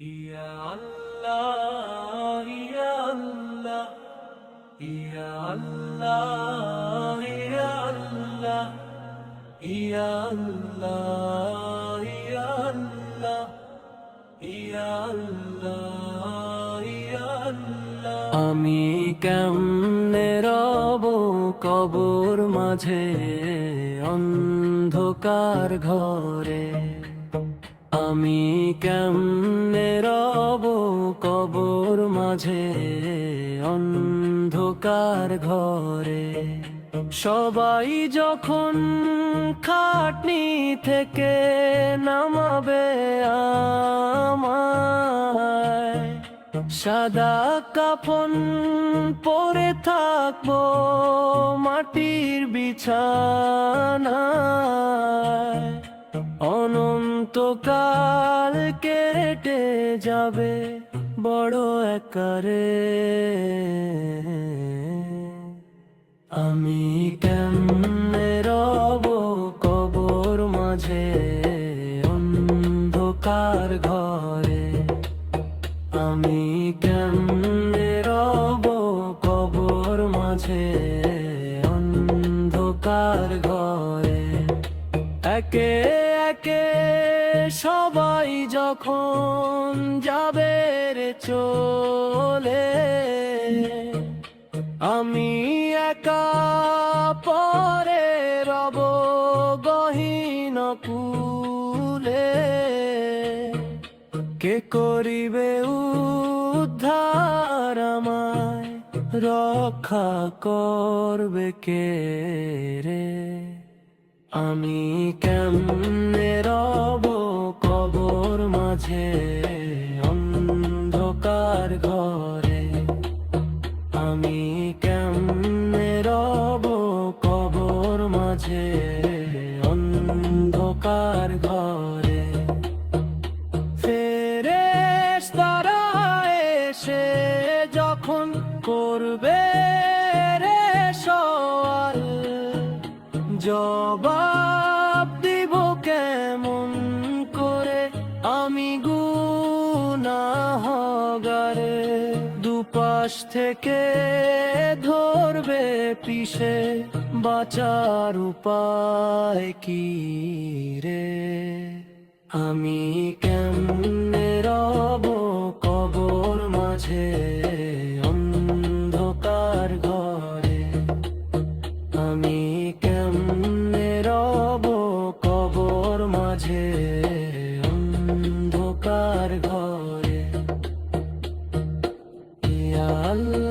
ইয়া আল্লাহ ইয়া আল্লাহ ইয়া আল্লাহ ইয়া আল্লাহ ইয়া আল্লাহ ইয়া আল্লাহ ইয়া আল্লাহ ইয়া আল্লাহ। আমি কেমনে রব কবর মাঝে অন্ধকার ঘরে, আমি কেমনে রব কবর মাঝে অন্ধকার ঘরে। সবাই যখন খাটনি থেকে নামাবে আমায়, সাদা কাফন পরে থাকবো মাটির বিছানায়। অনন্তকাল কেটে যাবে বড় একারে, আমি কেমনে রব কবর মাঝে অন্ধকার ঘরে। আমি কেমনে রব কবর মাঝে অন্ধকার ঘরে। একে একে সবাই যখন যাবে রে চলে, আমি একা পরে রব গহীন কুলে। কে করিবে উদ্ধার আমায়, রক্ষা করবে কে রে। আমি কেমনে রব কবর মাঝে অন্ধকার ঘরে। আমি কেমনে রব কবর মাঝে অন্ধকার ঘরে। ফেরেশতারা এসে যখন করবে রে সওয়াল, জবাব দিব কেমন করে আমি গুনাহগারে। দুপাশ থেকে ধরবে পিষে, বাঁচার উপায় কি রে। আমি কেমনে রব কবর মাঝে অন্ধকার ঘরে। আমি কেমনে রব কবর মাঝে অন্ধকার ঘরে। ইয়া আল্লাহ।